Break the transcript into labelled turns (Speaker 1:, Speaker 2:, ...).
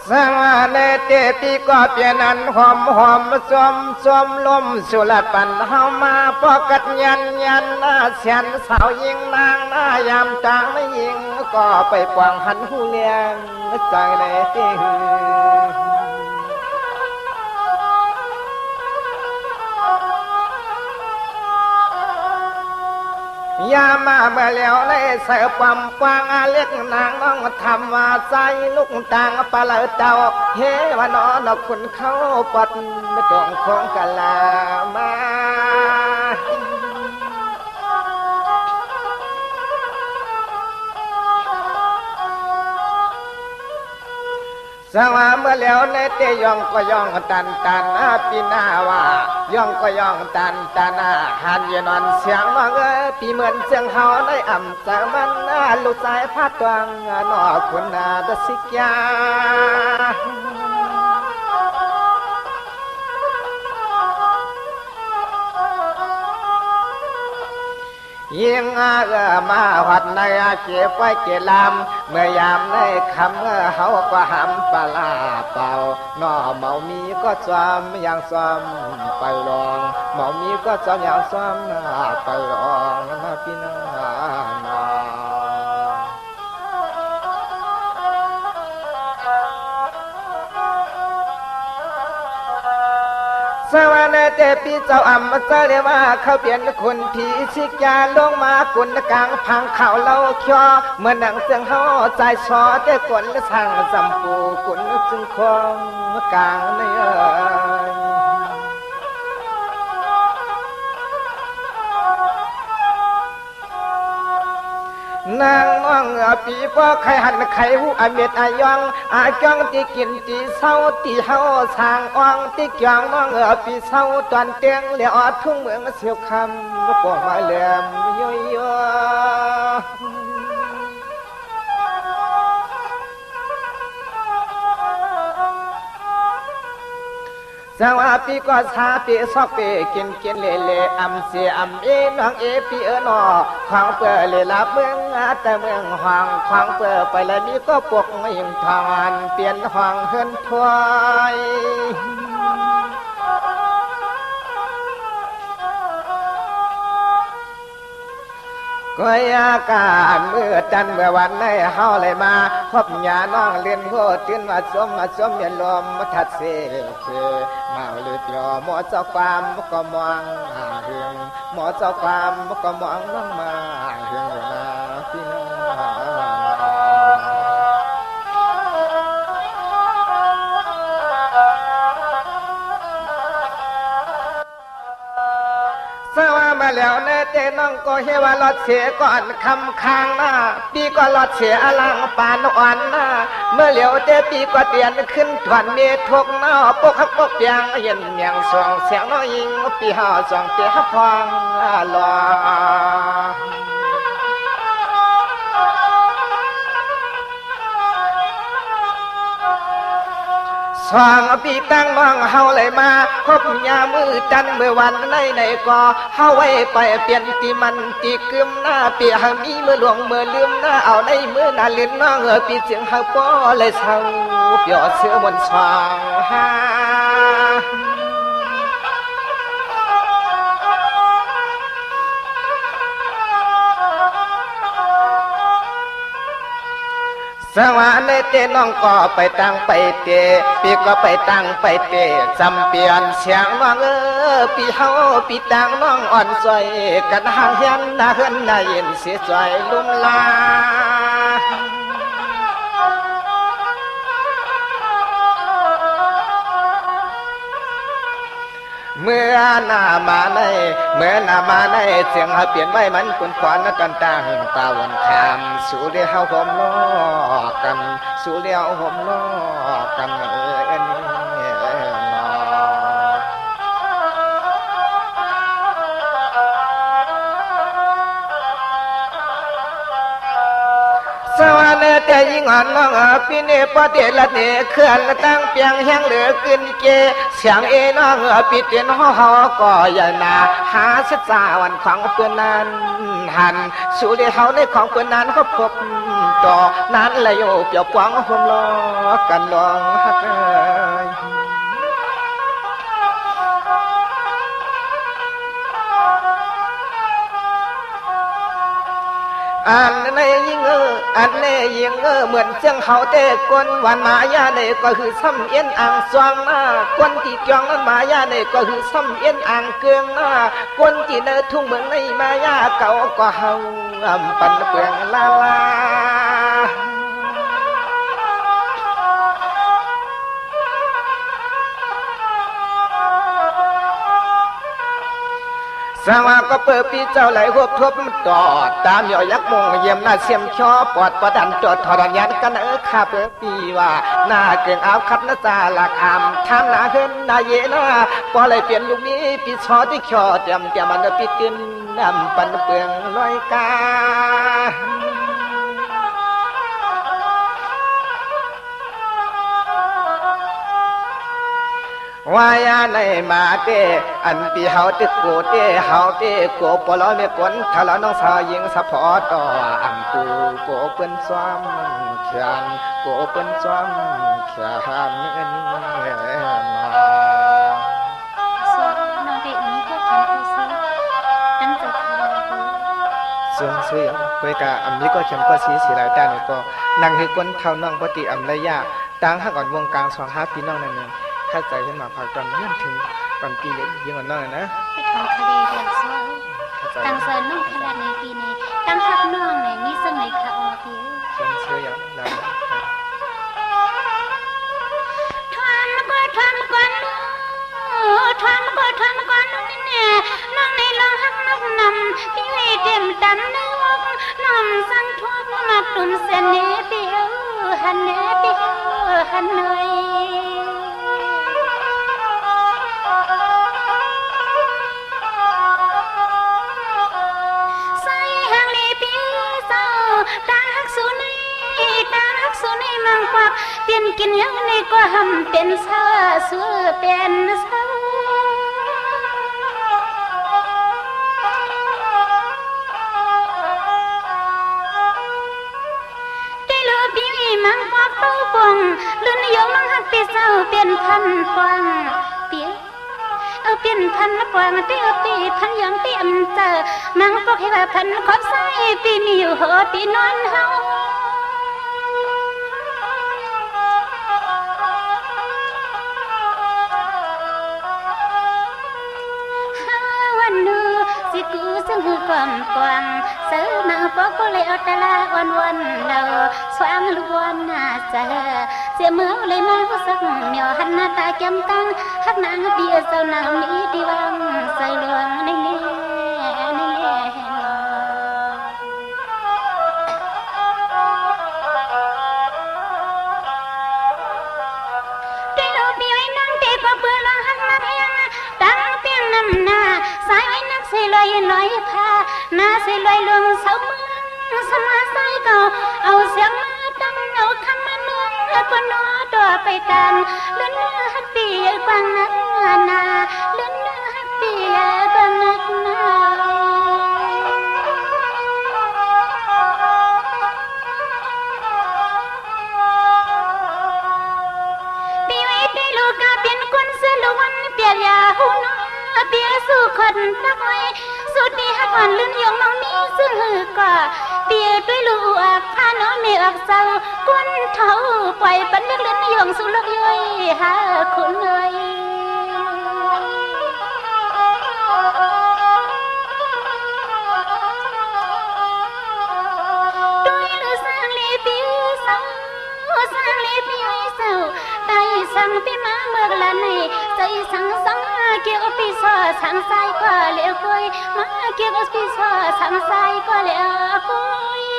Speaker 1: สังเนเตปีก็เปลี่ยนอันหอมหอมสวมสวมลมสุรปันเฮามาปอกัดยันยันหน้าเสียนสาวยิงนางหน้ายามจางไม่ยิงก็ไปกวางหันหูเลียงใจในที่ยามาเมื่อแล้วเลยเสือปั๊มกวางเล็กนางน้องทำว่าใจลูกต่างปลาเจ้าเฮวานอนคุณเขาปัดตรงของกะลามาสว่าเมื่อแล้วในเตยองก็ยองตันตันปีนาว่ายองก็ยองตันตันหันยนอนเสียงว่าปีเหมือนเสียงเฮาได้อ่ำจะมันลูกสายพัดตวงนอคุณนาดสิกยายิงมาหัดในเก็บไว้เกลามเมื่อยามในคำเขาก็หำปลาเป่าหน่อเมามีก็ซ้อมอย่างซ้อมไปลองเมามีก็ซ้อมอย่างซ้อมไปลองนะพี่น้องสวรรค์เตปีเจ้าอ่ำมาเสเรียว่าเขาเปลี่ยนคนผีชิกยาลงมากุนกลางพังเขาเล่าเคี้ยเมื่อนังเสียงเขาใจชอได้กลสั่งสัมปูกุนจึงคงกลางในนางมองปีป้อไข่หันไข่หูอเมตอายองอาจ้องที่กินที่เศร้าที่เฮาสางอ่องที่เกี่ยงมองปีเศร้าตอนเตียงเหลียวทุ่งเมืองเสียวคำก็ปวดมาเหลี่ยมย่อยสว่าปีก็ชาปีซอกปีกินกินเล่เล่อำเสียอำเอน้องเอปีนอควางเปิดเลยลับเมืองแต่เมืองห่างควางเปิดไปแล้วมีก็ปกไม่ยังทานเปลี่ยนห่างเฮินถอยก็ยาการเมื่อจันเมื่อวันในเฮาเลยมาพบญาน้องเลียนโหตื่นมาสมเย็นลมทัดเสเคมาเลือดยอหมอเจ้าความก็มองเฮืองหมอเจ้าความก็มองน้องมาเฮืองนะพี่น้องสว่ามาแล้วในเตน้องก็เฮว่าลอดเสียก่อนคำค้างหน้าปีก็ลอดเสียอลังปานอ่อนหน้าเมื่อเหลียวเตปีก็เตียนขึ้นถวนเมทกหน้าปกฮักปกเปียงเย็นอย่างสองเสียงน้อยยิงปีห่อสองเตียพองลอสองปีตั้งน้องเฮาเลยมาคบยามือจันเมื่อวันในก็เฮาไว้ไปเปลี่ยนตีมันตีกึมหน้าปีหามีเมื่อหลวงเมื่อลืมหน้าเอาในเมื่อนาลินน้องปีเสียงเฮาป้อเลยเศร้าเปียเสือบนสองหาสว่าในเตน้องก็ไปตั้งไปเตปีก็ไปตั้งไปเตจำเปลี่ยนเสียงน้องปีเฮาปีตั้งน้องอ่อนซอยกันห่างเฮียนนาเฮินนาเย็นเสียจอยลุ่มลาเมื่อหน้ามาในเมื่อหน้ามาในเสียงเฮาเปลี่ยนไว้มันกุนขวานกันต่างตาวันคำสู่เดียวเฮาห่มล้อกันสู่เดียวห่มล้อกันสวัสดี แต่ยิ่งอ่อนน้องพี่เนปเดละเนเคลื่อนตั้งเปียงแห้งเหลือขึ้นเกเสียงเอน้องปีเตียนห่อก่อใหญ่นาหาศึกษาวันของเพื่อนนั้นหันสู่เดียวในของเพื่อนนั้นก็พบต่อนั้นเลยโยเปียวปวงห่มล้อกันลองฮักอันในยิงอันในยิงเหมือนเสียงเขาเตะกวนวันมายาในก็คือซ้ำเอ็นอ่างสวงกวนที่เกียงนั้นมายาในก็คือซ้ำเอ็นอ่างเกืองกวนที่เนื้อทุ่งเมืองในมายาเก่าก็เฮาปันเปลืองลาลาสาวก็เปิดปีเจ้าไหลหัวทบต่อตามย่อยักมงเยี่ยมหน้าเสียมชอปอดประดันจดทอรันยันกันข้าเปิดปีว่าหน้าเก่งเอาคัดนาจาหลักอามทำหน้าเฮินนาเยนาพอเลยเปลี่ยนลูกนี้ปีชอที่ชอเตรียมมันปีกินน้ำปันเปลืองลอยกาวายาในมาเตอันปีเฮาตึกโกเตเฮาเตโกปลอเมกวนทะเลน้องสาวยิงสะพอต่ออันตูโกเปิ้นซ้อมเขียนโกเปิ้นซ้อมเขียนเมื่อนี้มา
Speaker 2: น้องเด็กนี้ก็แข็งตัวซีตั้งใจทำ
Speaker 1: ส่วนซื้อก้อยกะอันนี้ก็เข็มก็สีหลายด้านนี่ก็นั่งให้กวนเท่าน้องปฏิอันระยะตั้งหักอ่อนวงกลาง2-5 ปีน้องนั่นเองถ้าใจขึ้นมาพากันเลื่อนถึงปันปีเล็กยิ่งกว่าน้อยนะ
Speaker 2: ไปทำคดีเดือดซ้อนตั้งเซอร์น้องขนาดในปีนี้ตั้งทับน้องในมีสมัยขาออกเยอะ
Speaker 1: เชื่ออย่างนั้น
Speaker 2: ทวนก็ทวนก่อนนี่เนี่ยน้องในลองหักนักนำพี่ให้เต็มตำนึกน้องสั่งทวงมาตุนเสน่ห์เดียวหันเน่เดียวหันหน่อยมังควักเปลี่ยนกินยังในก็หำเป็นเสือเป็นเสือได้เลือบีมังควักเต้าปงลื่นยงมังหักตีเศร้าเป็นพันกวางเปียเอาเป็นพันกวางเตี้ยปีพันยังเตี้ยมเจอมังปอกให้ว่าพันขอบใส่ปีมีอยู่หัวปีนอนเฮาสิกูซึ่งหือกวางเสือมาปอกก็เลยเอาตะลาวันเราสว่างล้วนน่าเจอเสียเมื่อเลยมาผู้สักเหนียวหันหน้าตาจำตั้งหักนางเบียเจ้านางมีดีวังใส่หลวงในเล่ได้เราเบียนั่งเตะปะเบื่อลังหักมาเพียงตั้งเปียงน้ำหน้าสายนักเสลอยลอยพาหน้าเสลอยลงเสาเมืองสมาสายเก่าเอาเสียงมาตั้งเอาคำมาเมืองก็นอตัวไปกันลื่นเนื้อหักปีกวางนักนาลื่นเนื้อหักปีกวางนักนาปีไว้ได้ลูกกาเป็นคนเสือละวันเปียยาหูนเปียสู่คนรักไว้สุดที่หักอ่อนลื่นยงน้องมีซึ่งหือกว่าเปียด้วยลูกพาน้องเมียออกเศร้ากวนเท่าปล่อยปันเลือกลื่นยงสู่เลือกย่อยหาคนเลยด้วยลือสร้างลีปีเศร้าสร้างลีปีเศร้าไต่สั่งปีมาเมื่อละในใจสั่งเกี่ยวปีศาจสังสายก็เลี้ยวกุยมาเกี่ยวปีศาจสังสายก็เลี้ยวกุย